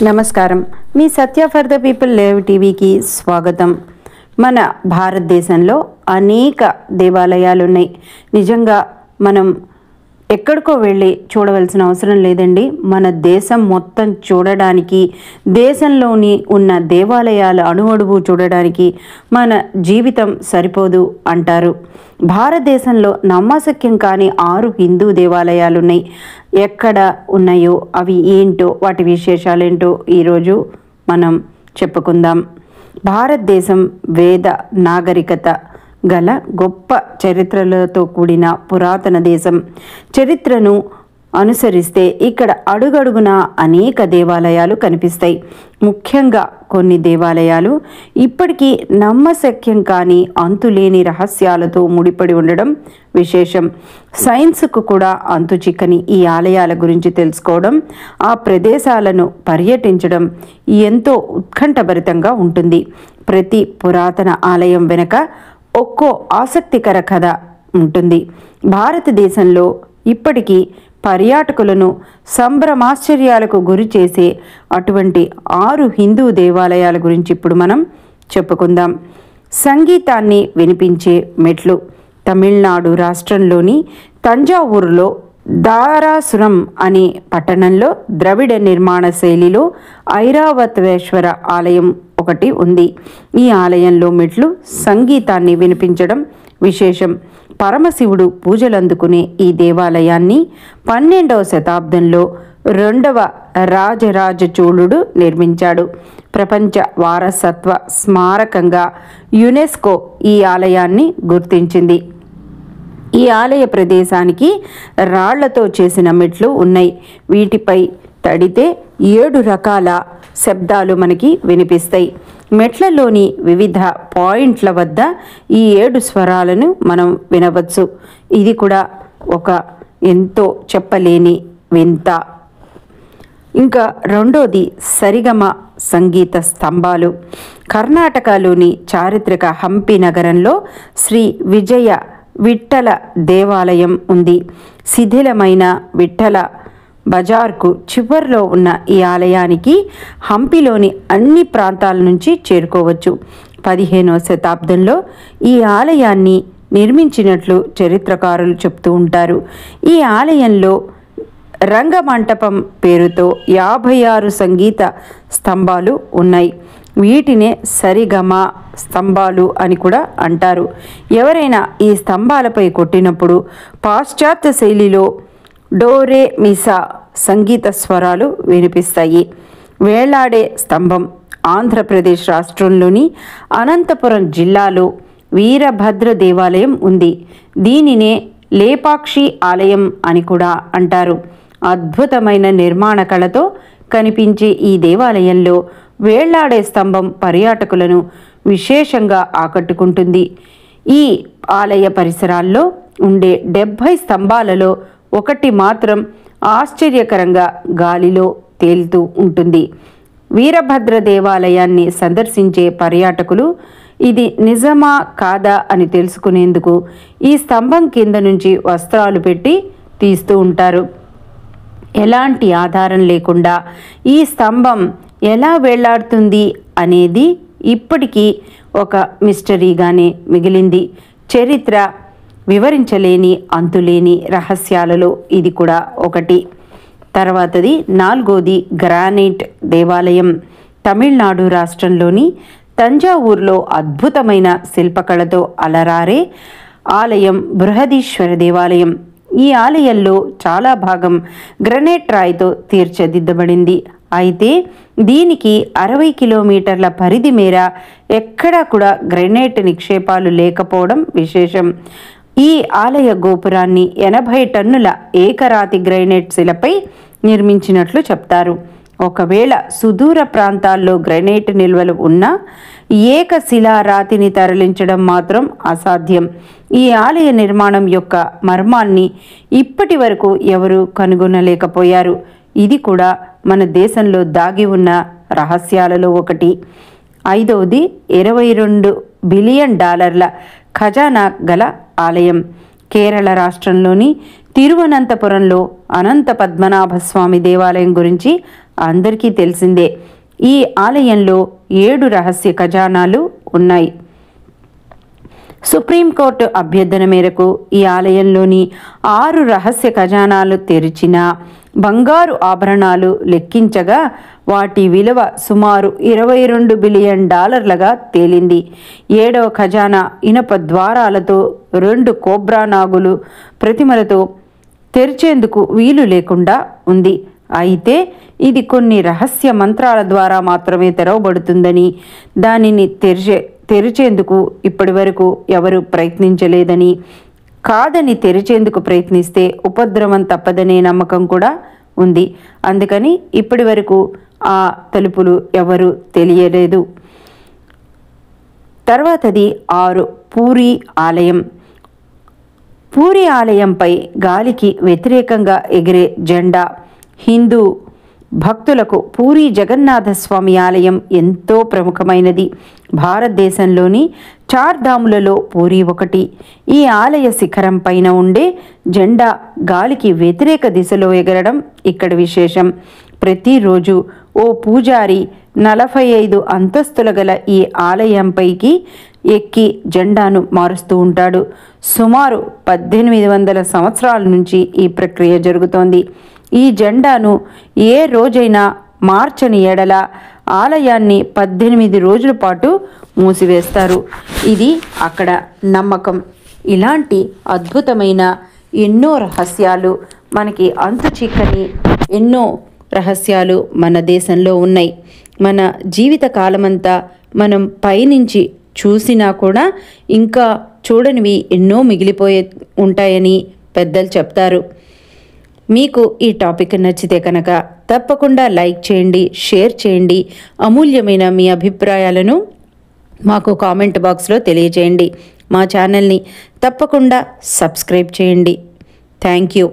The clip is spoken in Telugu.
నమస్కారం. మీ సత్య ఫర్ ద పీపుల్ లైవ్ టీవీకి స్వాగతం. మన భారతదేశంలో అనేక దేవాలయాలు ఉన్నాయి. నిజంగా మనం ఎక్కడికో వెళ్ళి చూడవలసిన అవసరం లేదండి. మన దేశం మొత్తం చూడడానికి, దేశంలోని ఉన్న దేవాలయాల అణువణువు చూడడానికి మన జీవితం సరిపోదు అంటారు. భారతదేశంలో నమ్మశక్యం కాని 6 హిందూ దేవాలయాలు ఉన్నాయి. ఎక్కడ ఉన్నాయో, అవి ఏంటో, వాటి విశేషాలేంటో ఈరోజు మనం చెప్పుకుందాం. భారతదేశం వేద నాగరికత గల గొప్ప చరిత్రలతో కూడిన పురాతన దేశం. చరిత్రను అనుసరిస్తే ఇక్కడ అడుగడుగున అనేక దేవాలయాలు కనిపిస్తాయి. ముఖ్యంగా కొన్ని దేవాలయాలు ఇప్పటికీ నమ్మశక్యం కాని అంతులేని రహస్యాలతో ముడిపడి ఉండడం విశేషం. సైన్స్కు కూడా అంతు చిక్కని ఈ ఆలయాల గురించి తెలుసుకోవడం, ఆ ప్రదేశాలను పర్యటించడం ఎంతో ఉత్కంఠభరితంగా ఉంటుంది. ప్రతి పురాతన ఆలయం వెనుక ఒక్కో ఆసక్తికర కథ ఉంటుంది. భారతదేశంలో ఇప్పటికీ పర్యాటకులను సంభ్రమాశ్చర్యాలకు గురి చేసే అటువంటి 6 హిందూ దేవాలయాల గురించి ఇప్పుడు మనం చెప్పుకుందాం. సంగీతాన్ని వినిపించే మెట్లు. తమిళనాడు రాష్ట్రంలోని తంజావూరులో దారాసురం అనే పట్టణంలో ద్రవిడ నిర్మాణ శైలిలో ఐరావతేశ్వర ఆలయం ఒకటి ఉంది. ఈ ఆలయంలో మెట్లు సంగీతాన్ని వినిపించడం విశేషం. పరమశివుడు పూజలందుకునే ఈ దేవాలయాన్ని 12వ శతాబ్దంలో 2వ రాజరాజ చోళుడు నిర్మించాడు. ప్రపంచ వారసత్వ స్మారకంగా యునెస్కో ఈ ఆలయాన్ని గుర్తించింది. ఈ ఆలయ ప్రదేశానికి రాళ్లతో చేసిన మెట్లు ఉన్నాయి. వీటిపై తడితే 7 రకాల శబ్దాలు మనకి వినిపిస్తాయి. మెట్లలోని వివిధ పాయింట్ల వద్ద ఈ 7 స్వరాలను మనం వినవచ్చు. ఇది కూడా ఒక ఎంతో చెప్పలేని వింత. ఇంకా రెండోది సరిగమ సంగీత స్తంభాలు. కర్ణాటకలోని చారిత్రక హంపి నగరంలో శ్రీ విజయ విఠల దేవాలయం ఉంది. శిథిలమైన విఠల బజార్కు చివర్లో ఉన్న ఈ ఆలయానికి హంపిలోని అన్ని ప్రాంతాల నుంచి చేరుకోవచ్చు. 15వ శతాబ్దంలో ఈ ఆలయాన్ని నిర్మించినట్లు చరిత్రకారులు చెప్తూ ఉంటారు. ఈ ఆలయంలో రంగమంటపం పేరుతో 56 సంగీత స్తంభాలు ఉన్నాయి. వీటినే సరిగమ స్తంభాలు అని కూడా అంటారు. ఎవరైనా ఈ స్తంభాలపై కొట్టినప్పుడు పాశ్చాత్య శైలిలో డోరే మిసా సంగీత స్వరాలు వినిపిస్తాయి. వేలాడే స్తంభం. ఆంధ్రప్రదేశ్ రాష్ట్రంలోని అనంతపురం జిల్లాలో వీరభద్ర దేవాలయం ఉంది. దీనినే లేపాక్షి ఆలయం అని కూడా అంటారు. అద్భుతమైన నిర్మాణ కళతో కనిపించే ఈ దేవాలయంలో వేళ్లాడే స్తంభం పర్యాటకులను విశేషంగా ఆకట్టుకుంటుంది. ఈ ఆలయ పరిసరాల్లో ఉండే 70 స్తంభాలలో ఒకటి మాత్రం ఆశ్చర్యకరంగా గాలిలో తేలుతూ ఉంటుంది. వీరభద్ర దేవాలయాన్ని సందర్శించే పర్యాటకులు ఇది నిజమా కాదా అని తెలుసుకునేందుకు ఈ స్తంభం కింద నుంచి వస్త్రాలు పెట్టి తీస్తూ ఉంటారు. ఎలాంటి ఆధారం లేకుండా ఈ స్తంభం ఎలా వేళ్లాడుతుంది అనేది ఇప్పటికీ ఒక మిస్టరీగానే మిగిలింది. చరిత్ర వివరించలేని అంతులేని రహస్యాలలో ఇది కూడా ఒకటి. తర్వాతది 4వది గ్రానైట్ దేవాలయం. తమిళనాడు రాష్ట్రంలోని తంజావూరులో అద్భుతమైన శిల్పకళతో అలరారే ఆలయం బృహదీశ్వర దేవాలయం. ఈ ఆలయంలో చాలా భాగం గ్రనైట్ రాయితో తీర్చిదిద్దబడింది. అయితే దీనికి 60 కిలోమీటర్ల పరిధి మేర ఎక్కడా కూడా గ్రెనైట్ నిక్షేపాలు లేకపోవడం విశేషం. ఈ ఆలయ గోపురాన్ని 80 టన్నుల ఏకరాతి గ్రైనైట్ శిలపై నిర్మించినట్లు చెప్తారు. ఒకవేళ సుదూర ప్రాంతాల్లో గ్రైనైట్ నిల్వలు ఉన్నా ఏకశిలా రాతిని తరలించడం మాత్రం అసాధ్యం. ఈ ఆలయ నిర్మాణం యొక్క మర్మాన్ని ఇప్పటి వరకు ఎవరూ కనుగొనలేకపోయారు. ఇది కూడా మన దేశంలో దాగి ఉన్న రహస్యాలలో ఒకటి. 5వది $22 బిలియన్ ఖజానా గల ఆలయం. కేరళ రాష్ట్రంలోని తిరువనంతపురంలో అనంత పద్మనాభ స్వామి దేవాలయం గురించి అందరికీ తెలిసిందే. ఈ ఆలయంలో 7 రహస్య ఖజానాలు ఉన్నాయి. సుప్రీంకోర్టు అభ్యర్థన మేరకు ఈ ఆలయంలోని 6 రహస్య ఖజానాలు తెరిచిన బంగారు ఆభరణాలు లెక్కించగా వాటి విలువ సుమారు $22 బిలియన్ తేలింది. 7వ ఖజానా ఇనప ద్వారాలతో 2 కోబ్రా నాగులు ప్రతిమలతో తెరిచేందుకు వీలు లేకుండా ఉంది. అయితే ఇది కొన్ని రహస్య మంత్రాల ద్వారా మాత్రమే తెరవబడుతుందని, దానిని తెరిచేందుకు ఇప్పటి వరకు ఎవరు ప్రయత్నించలేదని, కాదని తెరిచేందుకు ప్రయత్నిస్తే ఉపద్రవం తప్పదనే నమ్మకం కూడా ఉంది. అందుకని ఇప్పటి వరకు ఆ తలుపులు ఎవరు తెలియలేదు. తర్వాతది 6 పూరి ఆలయం. పూరి ఆలయంపై గాలికి వ్యతిరేకంగా ఎగిరే జెండా. హిందూ భక్తులకు పూరి జగన్నాథ స్వామి ఆలయం ఎంతో ప్రముఖమైనది. భారతదేశంలోని 4 ధాములలో పూరి ఒకటి. ఈ ఆలయ శిఖరం పైన ఉండే జెండా గాలికి వ్యతిరేక దిశలో ఎగరడం ఇక్కడ విశేషం. ప్రతిరోజు ఓ పూజారి 45 అంతస్తుల గల ఈ ఆలయంపైకి ఎక్కి జెండాను మారుస్తూ ఉంటాడు. సుమారు 1800 సంవత్సరాల నుంచి ఈ ప్రక్రియ జరుగుతోంది. ఈ జెండాను ఏ రోజైనా మార్చని ఎడల ఆలయాన్ని 18 రోజుల పాటు మూసివేస్తారు. ఇది అక్కడ నమ్మకం. ఇలాంటి అద్భుతమైన ఎన్నో రహస్యాలు, మనకి అంతు చిక్కని ఎన్నో రహస్యాలు మన దేశంలో ఉన్నాయి. మన జీవిత కాలమంతా మనం పైనుంచి చూసినా కూడా ఇంకా చూడనివి ఎన్నో మిగిలిపోయే ఉంటాయని పెద్దలు చెప్తారు. మీకు ఈ టాపిక్ నచ్చితే కనుక తప్పకుండా లైక్ చేయండి, షేర్ చేయండి. అమూల్యమైన మీ అభిప్రాయాలను మాకు కామెంట్ బాక్స్లో తెలియజేయండి. మా ఛానల్ని తప్పకుండా సబ్స్క్రైబ్ చేయండి. Thank you.